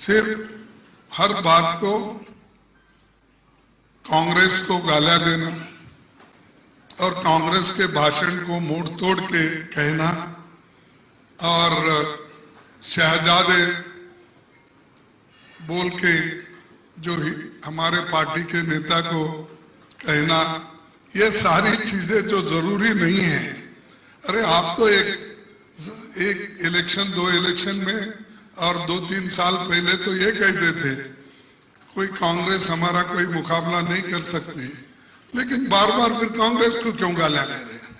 सिर्फ हर बात को कांग्रेस को गालियां देना और कांग्रेस के भाषण को मोड़ तोड़ के कहना और शहजादे बोल के जो हमारे पार्टी के नेता को कहना, ये सारी चीजें जो जरूरी नहीं है। अरे आप तो एक इलेक्शन, दो इलेक्शन में और 2-3 साल पहले तो ये कहते थे कोई कांग्रेस हमारा कोई मुकाबला नहीं कर सकती, लेकिन बार बार फिर कांग्रेस को क्यों गालियां दे रहे हैं?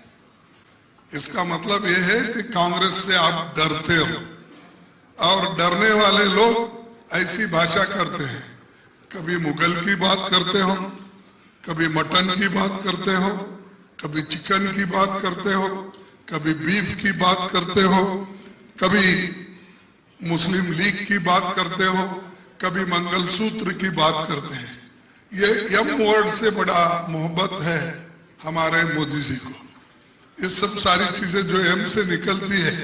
इसका मतलब ये है कि कांग्रेस से आप डरते हो, और डरने वाले लोग ऐसी भाषा करते हैं। कभी मुगल की बात करते हो, कभी मटन की बात करते हो, कभी चिकन की बात करते हो, कभी बीफ की बात करते हो, कभी मुस्लिम लीग की बात करते हो, कभी मंगलसूत्र की बात करते हैं। ये एम वर्ड से बड़ा मोहब्बत है हमारे मोदी जी को। ये सब सारी चीजें जो एम से निकलती है,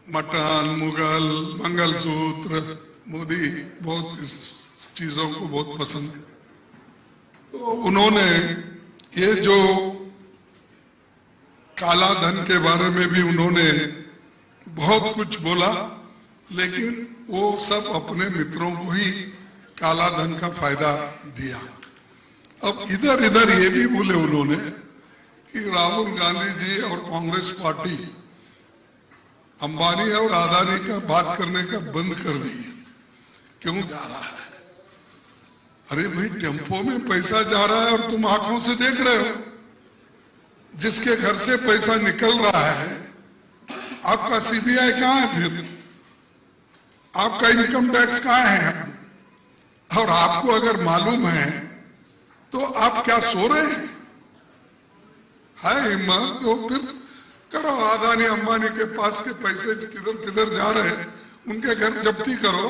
मटन, मुगल, मंगलसूत्र, मोदी बहुत इस चीजों को बहुत पसंद है। तो उन्होंने ये जो काला धन के बारे में भी उन्होंने बहुत कुछ बोला, लेकिन वो सब अपने मित्रों को ही काला धन का फायदा दिया। अब इधर इधर ये भी बोले उन्होंने कि राहुल गांधी जी और कांग्रेस पार्टी अंबानी और अदानी का बात करने का बंद कर दी। क्यों जा रहा है? अरे भाई, टेम्पो में पैसा जा रहा है और तुम आंखों से देख रहे हो। जिसके घर से पैसा निकल रहा है, आपका सीबीआई कहाँ है? फिर आपका इनकम टैक्स कहाँ है? और आपको अगर मालूम है तो आप क्या सो रहे हैं? है हिम्मत तो फिर करो। अदानी अंबानी के पास के पैसे किधर किधर जा रहे हैं, उनके घर जब्ती करो,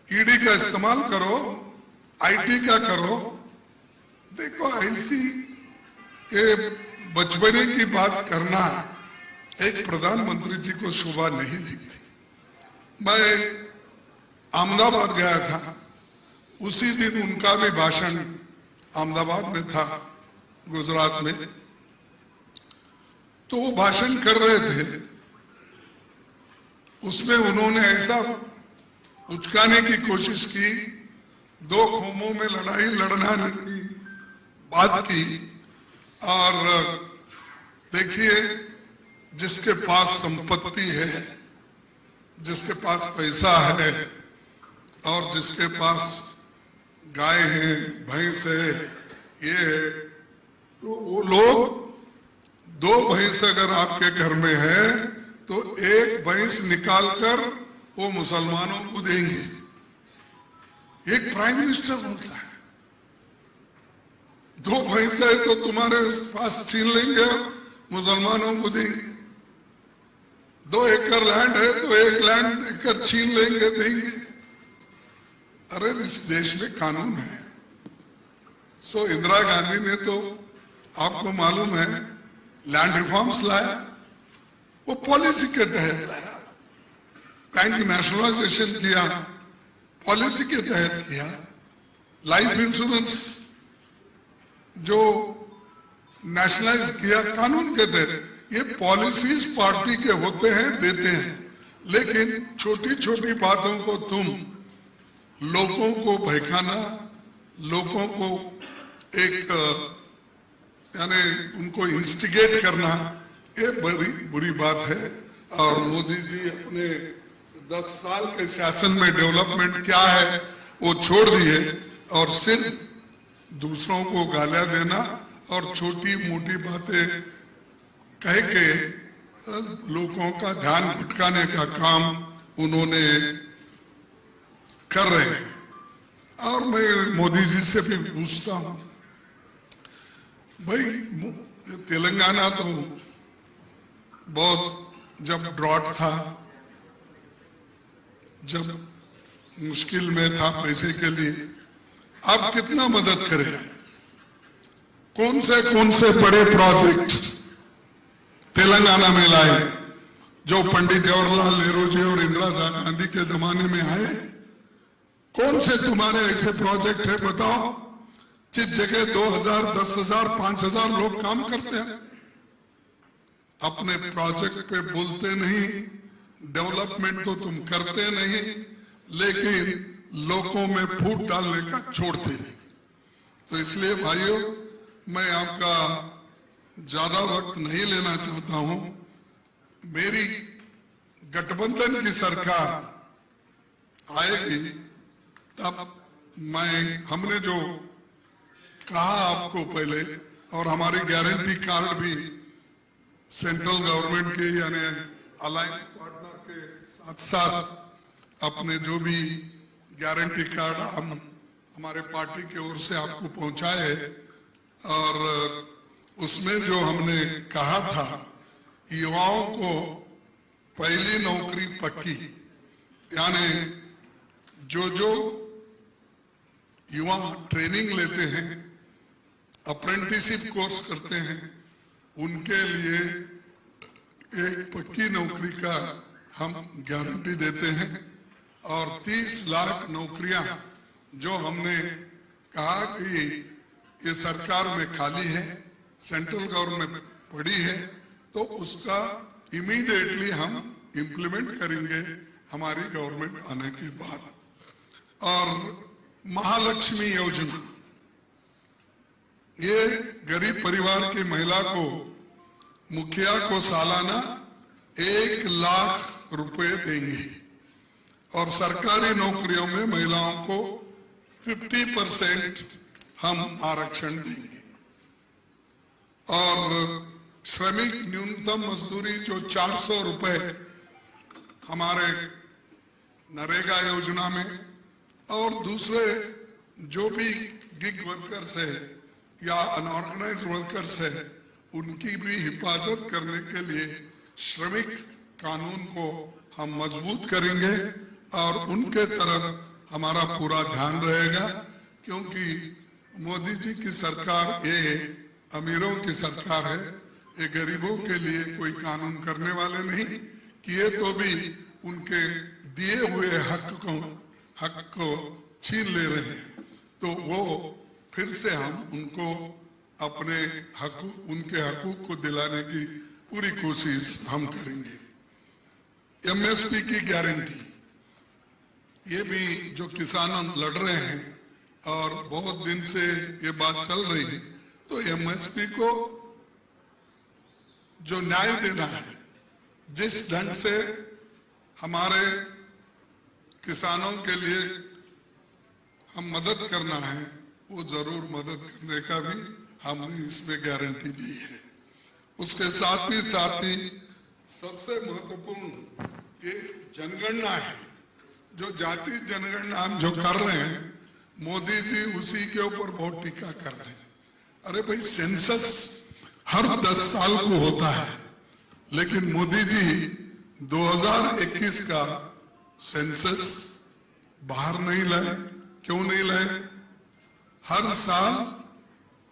ईडी का इस्तेमाल करो, आईटी का करो। देखो, ऐसी ये बचपने की बात करना एक प्रधानमंत्री जी को शोभा नहीं दिखती। मैं अहमदाबाद गया था, उसी दिन उनका भी भाषण अहमदाबाद में था, गुजरात में। तो वो भाषण कर रहे थे, उसमें उन्होंने ऐसा उचकाने की कोशिश की, दो कौमों में लड़ाई लड़ना की बात की। और देखिए, जिसके पास संपत्ति है, जिसके पास पैसा है और जिसके पास गाय है, भैंस है, ये है, तो वो लोग 2 भैंस अगर आपके घर में है तो 1 भैंस निकालकर वो मुसलमानों को देंगे। एक प्राइम मिनिस्टर बोलता है 2 भैंस है तो तुम्हारे पास छीन लेंगे, मुसलमानों को देंगे। 2 एकड़ लैंड है तो 1 लैंड एकड़ छीन लेंगे, देंगे। अरे इस देश में कानून है। सो इंदिरा गांधी ने तो आपको मालूम है लैंड रिफॉर्म्स लाया, वो पॉलिसी के तहत लाया। बैंक नेशनलाइजेशन किया, पॉलिसी के तहत किया। लाइफ इंश्योरेंस जो नेशनलाइज किया, कानून के तहत। ये पॉलिसीज पार्टी के होते हैं, देते हैं, लेकिन छोटी छोटी बातों को तुम लोगों को बहकाना, लोगों को एक यानी उनको इंस्टिगेट करना, ये बड़ी बुरी बात है। और मोदी जी अपने 10 साल के शासन में डेवलपमेंट क्या है वो छोड़ दिए और सिर्फ दूसरों को गालियां देना और छोटी मोटी बातें कह के लोगों का ध्यान भटकाने का काम उन्होंने कर रहे हैं। और मैं मोदी जी से भी पूछता हूं, भाई तेलंगाना तो बहुत, जब ड्रॉट था, जब मुश्किल में था पैसे के लिए, आप कितना मदद करें? कौन से बड़े प्रोजेक्ट तेलंगाना में लाए जो पंडित जवाहरलाल नेहरू जी और इंदिरा गांधी के जमाने में आए? कौन से तुम्हारे ऐसे प्रोजेक्ट है बताओ जिस जगह 2000, 10,000, 5,000 लोग काम करते हैं? अपने प्रोजेक्ट पे बोलते नहीं, डेवलपमेंट तो तुम करते नहीं, लेकिन लोगों में फूट डालने का छोड़ते नहीं। तो इसलिए भाइयों, मैं आपका ज्यादा वक्त नहीं लेना चाहता हूं। मेरी गठबंधन की सरकार आएगी तब हमने जो कहा आपको पहले, और हमारी गारंटी कार्ड भी सेंट्रल गवर्नमेंट के यानी अलायंस पार्टनर के साथ साथ अपने जो भी गारंटी कार्ड हमारे पार्टी की ओर से आपको पहुंचाए, और उसमें जो हमने कहा था युवाओं को पहली नौकरी पक्की, यानी जो युवा ट्रेनिंग लेते हैं, अप्रेंटिसशिप कोर्स करते हैं, उनके लिए एक पक्की नौकरी का हम गारंटी देते हैं। और 30 लाख नौकरियां जो हमने कहा कि ये सरकार में खाली है, सेंट्रल गवर्नमेंट पड़ी है, तो उसका इमीडिएटली हम इम्प्लीमेंट करेंगे हमारी गवर्नमेंट आने के बाद। और महालक्ष्मी योजना, ये गरीब परिवार की महिला को, मुखिया को सालाना 1 लाख रुपए देंगे, और सरकारी नौकरियों में महिलाओं को 50% हम आरक्षण देंगे। और श्रमिक न्यूनतम मजदूरी जो 400 रुपए हमारे नरेगा योजना में, और दूसरे जो भी गिग वर्कर्स है या अनऑर्गेनाइज्ड वर्कर्स है, उनकी भी हिफाजत करने के लिए श्रमिक कानून को हम मजबूत करेंगे, और उनके तरफ हमारा पूरा ध्यान रहेगा। क्योंकि मोदी जी की सरकार ये अमीरों की सरकार है, ये गरीबों के लिए कोई कानून करने वाले नहीं, किए तो भी उनके दिए हुए हक को छीन ले रहे हैं। तो वो फिर से हम उनको अपने उनके हकूक को दिलाने की पूरी कोशिश हम करेंगे। एमएसपी की गारंटी, ये भी जो किसान लड़ रहे हैं और बहुत दिन से ये बात चल रही है, तो एमएसपी को जो न्याय देना है, जिस ढंग से हमारे किसानों के लिए हम मदद करना है, वो जरूर मदद करने का भी हमने इसमें गारंटी दी है। उसके साथ ही सबसे महत्वपूर्ण ये जनगणना है, जो जाति जनगणना हम जो कर रहे हैं, मोदी जी उसी के ऊपर बहुत टीका कर रहे हैं। अरे भाई, सेंसस हर 10 साल को होता है, लेकिन मोदी जी 2021 का सेंसस बाहर नहीं लाए। क्यों नहीं लाए? हर साल,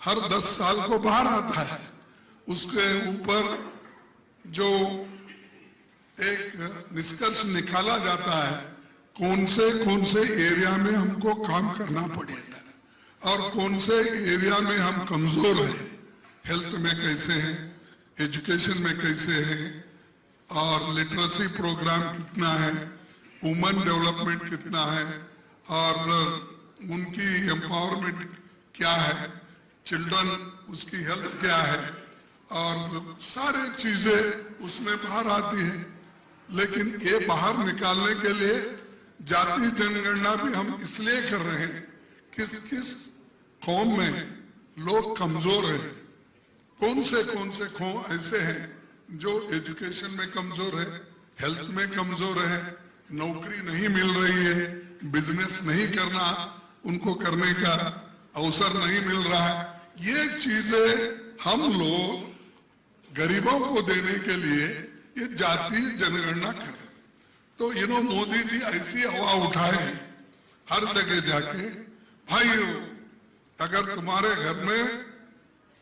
हर 10 साल को बाहर आता है। उसके ऊपर जो एक निष्कर्ष निकाला जाता है, कौन से एरिया में हमको काम करना पड़ेगा और कौन से एरिया में हम कमजोर हैं, हेल्थ में कैसे हैं, एजुकेशन में कैसे हैं, और लिटरेसी प्रोग्राम कितना है, वुमेन डेवलपमेंट कितना है, और उनकी एम्पावरमेंट क्या है, चिल्ड्रन उसकी हेल्थ क्या है, और सारी चीजें उसमें बाहर आती है। लेकिन ये बाहर निकालने के लिए जाति जनगणना भी हम इसलिए कर रहे हैं, किस किस कौम में लोग कमजोर हैं, कौन से कौम ऐसे हैं जो एजुकेशन में कमजोर है, हेल्थ में कमजोर है, नौकरी नहीं मिल रही है, बिजनेस नहीं करना, उनको करने का अवसर नहीं मिल रहा है। ये चीजें हम लोग गरीबों को देने के लिए ये जाति जनगणना कर रहे हैं। तो मोदी जी ऐसी हवा उठाए हर जगह जाके, भाइयों अगर तुम्हारे घर में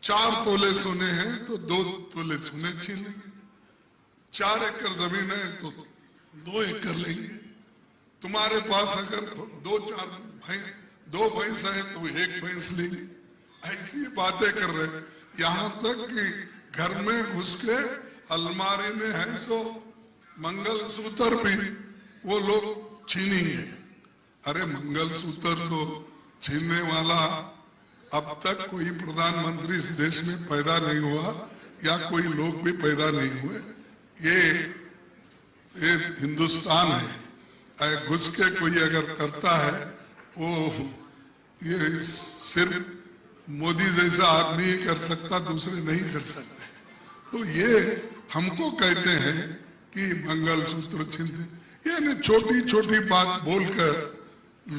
4 तोले सोने हैं तो 2 तोले सोने छीन लेंगे, 4 एकड़ जमीन है तो 2 एकड़ लेंगे, तुम्हारे पास अगर 2 भैंस है तो 1 भैंस लेंगे। ऐसी बातें कर रहे हैं, यहाँ तक कि घर में घुस के अलमारी में है सो मंगलसूत्र भी वो लोग छीनेंगे। अरे मंगलसूत्र तो छीनने वाला अब तक कोई प्रधानमंत्री इस देश में पैदा नहीं हुआ या कोई लोग भी पैदा नहीं हुए। ये हिंदुस्तान है, घुस के कोई अगर करता है वो ये सिर्फ मोदी जैसा आदमी ही कर सकता, दूसरे नहीं कर सकते। तो ये हमको कहते हैं कि मंगलसूत्र छीनते, यानी छोटी छोटी बात बोलकर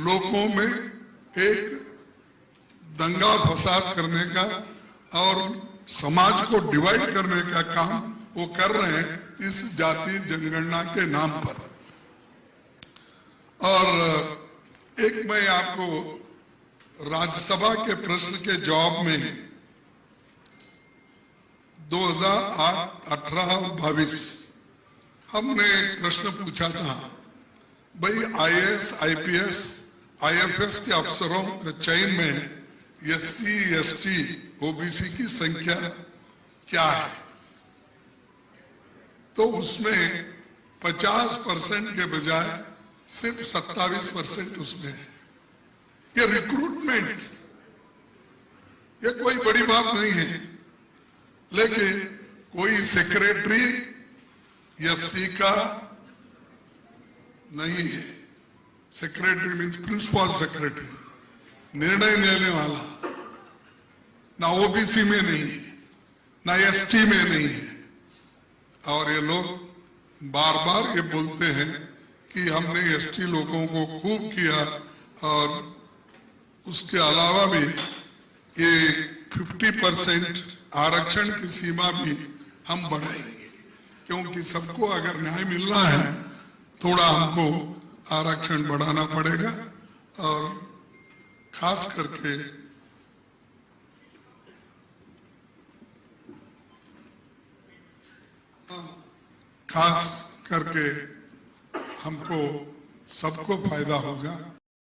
लोगों में एक दंगा फसाद करने का और समाज को डिवाइड करने का काम वो कर रहे हैं इस जाति जनगणना के नाम पर। और एक मैं आपको राज्यसभा के प्रश्न के जवाब में 2018-22 हमने एक प्रश्न पूछा था, भाई IAS, IPS, IFS के अफसरों के चयन में SC, ST, OBC की संख्या क्या है? तो उसमें 50% के बजाय सिर्फ 27% उसमें है। ये रिक्रूटमेंट, ये कोई बड़ी बात नहीं है, लेकिन कोई सेक्रेटरी SC का नहीं है। सेक्रेटरी मीन्स प्रिंसिपल सेक्रेटरी, निर्णय लेने वाला, ना OBC में नहीं है, ना ST में नहीं है। और ये लोग बार बार ये बोलते हैं कि हमने ST लोगों को खूब किया और उसके अलावा भी ये 50% आरक्षण की सीमा भी हम बढ़ाएंगे, क्योंकि सबको अगर न्याय मिलना है थोड़ा हमको आरक्षण बढ़ाना पड़ेगा। और खास करके हमको सबको फायदा होगा।